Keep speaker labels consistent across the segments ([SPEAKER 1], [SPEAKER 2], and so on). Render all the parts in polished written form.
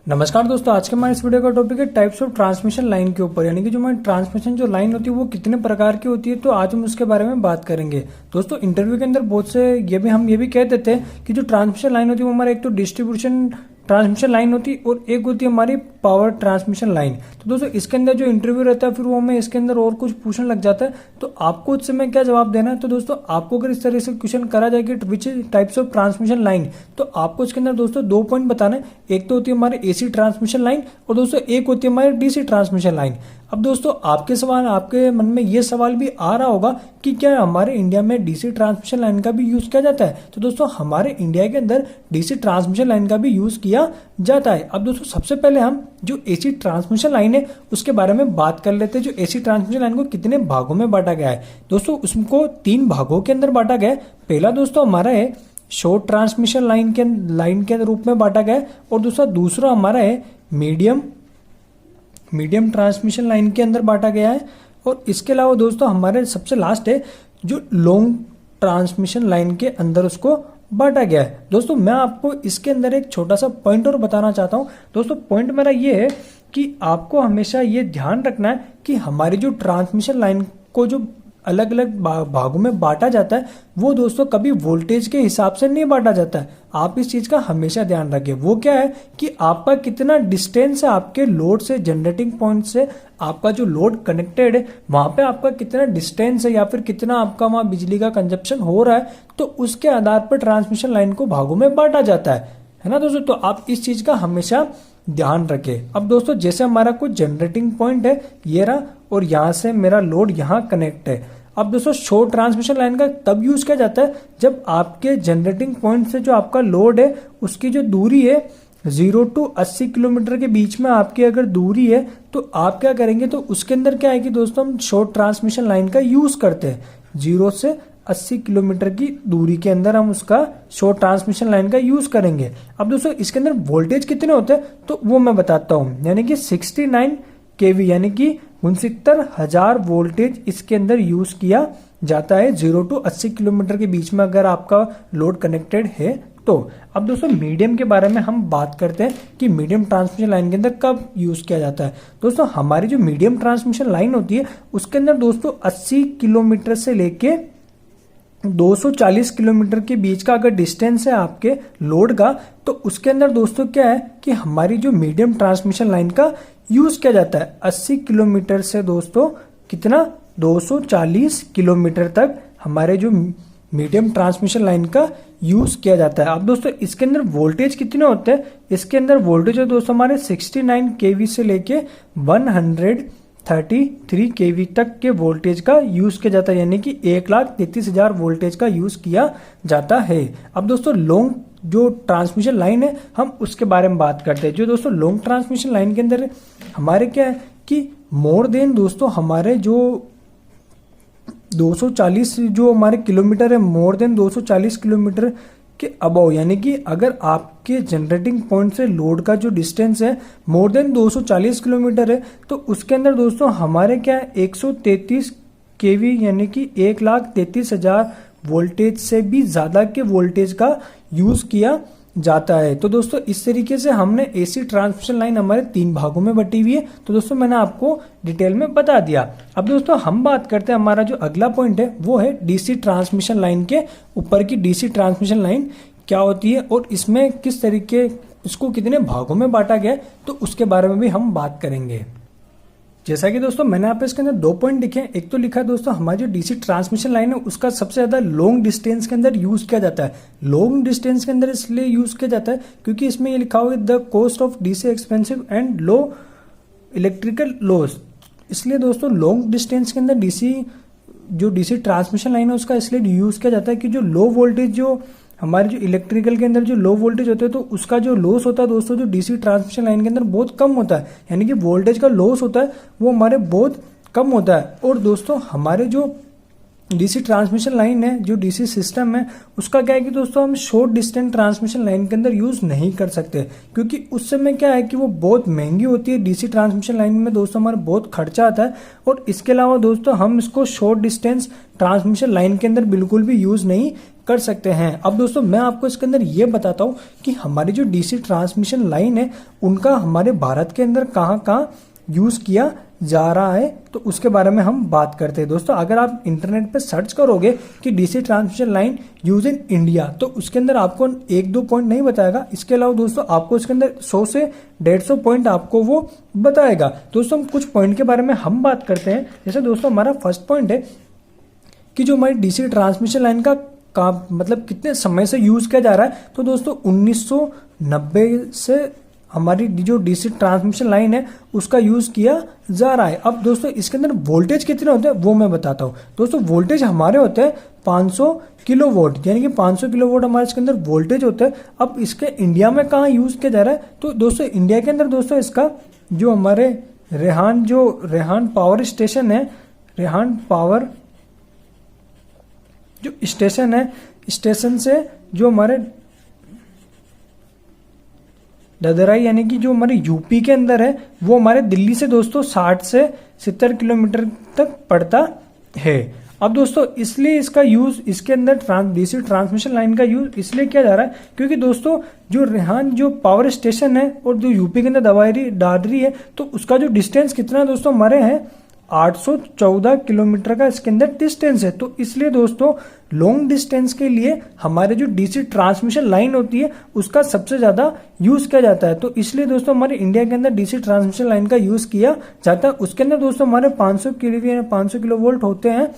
[SPEAKER 1] नमस्कार दोस्तों, आज के हमारे इस वीडियो का टॉपिक है टाइप्स ऑफ ट्रांसमिशन लाइन के ऊपर, यानी कि जो हमारी ट्रांसमिशन जो लाइन होती है वो कितने प्रकार की होती है। तो आज हम उसके बारे में बात करेंगे। दोस्तों इंटरव्यू के अंदर बहुत से हम ये भी कह देते हैं कि जो ट्रांसमिशन लाइन होती है वो हमारा एक तो डिस्ट्रीब्यूशन ट्रांसमिशन लाइन होती है और एक होती है हमारी पावर ट्रांसमिशन लाइन। तो दोस्तों इसके अंदर जो इंटरव्यू रहता है फिर वो हमें इसके अंदर और कुछ पूछने लग जाता है, तो आपको उस समय क्या जवाब देना है। तो दोस्तों आपको अगर इस तरह से क्वेश्चन करा जाए कि which types of transmission line, तो आपको इसके अंदर दोस्तों 2 पॉइंट बताना है। एक तो होती है हमारी एसी ट्रांसमिशन लाइन और दोस्तों एक होती है हमारी डीसी ट्रांसमिशन लाइन। अब दोस्तों आपके मन में ये सवाल भी आ रहा होगा कि क्या हमारे इंडिया में डीसी ट्रांसमिशन लाइन का भी यूज किया जाता है। तो दोस्तों हमारे इंडिया के अंदर डीसी ट्रांसमिशन लाइन का भी यूज किया जाता है। अब दोस्तों सबसे पहले हम जो एसी ट्रांसमिशन लाइन है उसके बारे में बात कर लेते हैं। जो एसी ट्रांसमिशन लाइन को कितने भागों में बांटा गया है, दोस्तों उसको 3 भागों के अंदर बांटा गया है। पहला दोस्तों हमारा है शॉर्ट ट्रांसमिशन लाइन के रूप में बांटा गया है और दूसरा हमारा है मीडियम ट्रांसमिशन लाइन के अंदर बांटा गया है। और इसके अलावा दोस्तों हमारे सबसे लास्ट है जो लॉन्ग ट्रांसमिशन लाइन के अंदर उसको बांटा गया है। दोस्तों मैं आपको इसके अंदर एक छोटा सा पॉइंट और बताना चाहता हूं। दोस्तों पॉइंट मेरा ये है कि आपको हमेशा ये ध्यान रखना है कि हमारी जो ट्रांसमिशन लाइन को जो अलग अलग भागों में बांटा जाता है वो दोस्तों कभी वोल्टेज के हिसाब से नहीं बांटा जाता है। आप इस चीज का हमेशा ध्यान रखें। वो क्या है कि आपका कितना डिस्टेंस है आपके लोड से, जनरेटिंग पॉइंट से आपका जो लोड कनेक्टेड है वहां पे आपका कितना डिस्टेंस है या फिर कितना आपका वहां बिजली का कंजप्शन हो रहा है, तो उसके आधार पर ट्रांसमिशन लाइन को भागों में बांटा जाता है ना दोस्तों। तो आप इस चीज का हमेशा ध्यान रखें। अब दोस्तों जैसे हमारा कुछ जनरेटिंग पॉइंट है ये रहा और यहां से मेरा लोड यहां कनेक्ट है। अब दोस्तों शॉर्ट ट्रांसमिशन लाइन का तब यूज किया जाता है जब आपके जनरेटिंग पॉइंट से जो आपका लोड है उसकी जो दूरी है 0 to 80 किलोमीटर के बीच में आपकी अगर दूरी है तो आप क्या करेंगे, तो उसके अंदर क्या है कि दोस्तों हम शॉर्ट ट्रांसमिशन लाइन का यूज करते हैं। 0 से 80 किलोमीटर की दूरी के अंदर हम उसका शॉर्ट ट्रांसमिशन लाइन का यूज करेंगे। अब दोस्तों इसके अंदर वोल्टेज कितने होते हैं तो वो मैं बताता हूं, यानी कि 69 केवी यानी कि 69,000 वोल्टेज इसके अंदर यूज किया जाता है 0 to 80 किलोमीटर के बीच में अगर आपका लोड कनेक्टेड है तो। अब दोस्तों मीडियम के बारे में हम बात करते हैं कि मीडियम ट्रांसमिशन लाइन के अंदर कब यूज किया जाता है। दोस्तों हमारी जो मीडियम ट्रांसमिशन लाइन होती है उसके अंदर दोस्तों 80 किलोमीटर से लेके 240 किलोमीटर के बीच का अगर डिस्टेंस है आपके लोड का, तो उसके अंदर दोस्तों क्या है कि हमारी जो मीडियम ट्रांसमिशन लाइन का यूज किया जाता है। 80 किलोमीटर से दोस्तों कितना 240 किलोमीटर तक हमारे जो मीडियम ट्रांसमिशन लाइन का यूज किया जाता है। अब दोस्तों इसके अंदर वोल्टेज कितने होते हैं, इसके अंदर वोल्टेज है दोस्तों हमारे 69 केवी से लेके 133 केवी तक के वोल्टेज का यूज किया जाता है, यानी कि 1,33,000 वोल्टेज का यूज किया जाता है। अब दोस्तों लॉन्ग जो ट्रांसमिशन लाइन है हम उसके बारे में बात करते हैं। जो दोस्तों लॉन्ग ट्रांसमिशन लाइन के अंदर हमारे क्या है कि मोर देन दोस्तों हमारे जो 240 जो हमारे किलोमीटर है, मोर देन 240 किलोमीटर के अबव, यानी कि अगर आपके जनरेटिंग पॉइंट से लोड का जो डिस्टेंस है मोर देन 240 किलोमीटर है तो उसके अंदर दोस्तों हमारे क्या है 133 केवी यानी कि 1,33,000 वोल्टेज से भी ज्यादा के वोल्टेज का यूज किया जाता है। तो दोस्तों इस तरीके से हमने एसी ट्रांसमिशन लाइन हमारे 3 भागों में बटी हुई है। तो दोस्तों मैंने आपको डिटेल में बता दिया। अब दोस्तों हम बात करते हैं, हमारा जो अगला पॉइंट है वो है डीसी ट्रांसमिशन लाइन के ऊपर की डीसी ट्रांसमिशन लाइन क्या होती है और इसमें किस तरीके इसको कितने भागों में बांटा गया है, तो उसके बारे में भी हम बात करेंगे। जैसा कि दोस्तों मैंने आप इसके अंदर 2 पॉइंट लिखे हैं। एक तो लिखा है दोस्तों हमारी जो डीसी ट्रांसमिशन लाइन है उसका सबसे ज्यादा लॉन्ग डिस्टेंस के अंदर यूज किया जाता है। लॉन्ग डिस्टेंस के अंदर इसलिए यूज किया जाता है क्योंकि इसमें ये लिखा हुआ है the cost of DC expensive and low electrical loss. इसलिए दोस्तों लॉन्ग डिस्टेंस के अंदर डीसी ट्रांसमिशन लाइन है उसका इसलिए यूज किया जाता है कि जो लो वोल्टेज जो हमारे जो इलेक्ट्रिकल के अंदर जो लो वोल्टेज होते हैं तो उसका जो लॉस होता है दोस्तों जो डीसी ट्रांसमिशन लाइन के अंदर बहुत कम होता है, यानी कि वोल्टेज का लॉस होता है वो हमारे बहुत कम होता है। और दोस्तों हमारे जो डीसी ट्रांसमिशन लाइन है, जो डीसी सिस्टम है, उसका क्या है कि दोस्तों हम शॉर्ट डिस्टेंस ट्रांसमिशन लाइन के अंदर यूज नहीं कर सकते क्योंकि उस समय क्या है कि वो बहुत महंगी होती है। डीसी ट्रांसमिशन लाइन में दोस्तों हमारा बहुत खर्चा आता है और इसके अलावा दोस्तों हम इसको शॉर्ट डिस्टेंस ट्रांसमिशन लाइन के अंदर बिल्कुल भी यूज नहीं कर सकते हैं। अब दोस्तों मैं आपको इसके अंदर ये बताता हूँ कि हमारी जो डीसी ट्रांसमिशन लाइन है उनका हमारे भारत के अंदर कहाँ कहाँ यूज़ किया जा रहा है, तो उसके बारे में हम बात करते हैं। दोस्तों अगर आप इंटरनेट पे सर्च करोगे कि DC transmission line use in India, तो उसके अंदर आपको 1-2 पॉइंट नहीं बताएगा। इसके अलावा दोस्तों आपको इसके अंदर 100 से 150 पॉइंट आपको वो बताएगा। दोस्तों कुछ पॉइंट के बारे में हम बात करते हैं। जैसे दोस्तों हमारा फर्स्ट पॉइंट है कि जो हमारी डीसी ट्रांसमिशन लाइन का मतलब कितने समय से यूज किया जा रहा है, तो दोस्तों 1990 से हमारी जो डीसी ट्रांसमिशन लाइन है उसका यूज किया जा रहा है। अब दोस्तों इसके अंदर वोल्टेज कितने होते हैं वो मैं बताता हूँ। दोस्तों वोल्टेज हमारे होते हैं 500 किलोवोल्ट, यानी कि 500 किलोवोल्ट हमारे इसके अंदर वोल्टेज होते हैं। अब इसके इंडिया में कहाँ यूज किया जा रहा है, तो दोस्तों इंडिया के अंदर दोस्तों इसका जो हमारे रेहान पावर स्टेशन है, रेहान पावर जो स्टेशन है, स्टेशन से जो हमारे ददराई यानी कि जो हमारे यूपी के अंदर है वो हमारे दिल्ली से दोस्तों 60 से 70 किलोमीटर तक पड़ता है। अब दोस्तों इसलिए इसका यूज इसके अंदर डीसी ट्रांसमिशन लाइन का यूज इसलिए किया जा रहा है क्योंकि दोस्तों जो रेहान जो पावर स्टेशन है और जो यूपी के अंदर दादरी है, तो उसका जो डिस्टेंस कितना है दोस्तों हमारे हैं 814 किलोमीटर का इसके अंदर डिस्टेंस है। तो इसलिए दोस्तों लॉन्ग डिस्टेंस के लिए हमारे जो डीसी ट्रांसमिशन लाइन होती है उसका सबसे ज्यादा यूज किया जाता है। तो इसलिए दोस्तों हमारे इंडिया के अंदर डीसी ट्रांसमिशन लाइन का यूज किया जाता है। उसके अंदर दोस्तों हमारे 500 किलोवोल्ट होते हैं।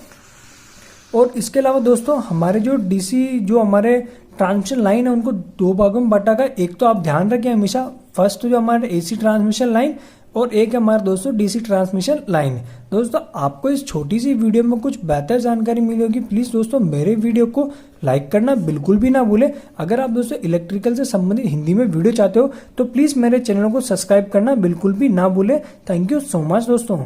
[SPEAKER 1] और इसके अलावा दोस्तों हमारे जो डीसी जो हमारे ट्रांसमिशन लाइन है उनको 2 भागों में बांटा गया। एक तो आप ध्यान रखें हमेशा, फर्स्ट जो हमारे एसी ट्रांसमिशन लाइन और एक है हमारा दोस्तों डीसी ट्रांसमिशन लाइन। दोस्तों आपको इस छोटी सी वीडियो में कुछ बेहतर जानकारी मिली होगी। प्लीज दोस्तों मेरे वीडियो को लाइक करना बिल्कुल भी ना भूलें। अगर आप दोस्तों इलेक्ट्रिकल से संबंधित हिंदी में वीडियो चाहते हो तो प्लीज मेरे चैनल को सब्सक्राइब करना बिल्कुल भी ना भूलें। थैंक यू सो मच दोस्तों।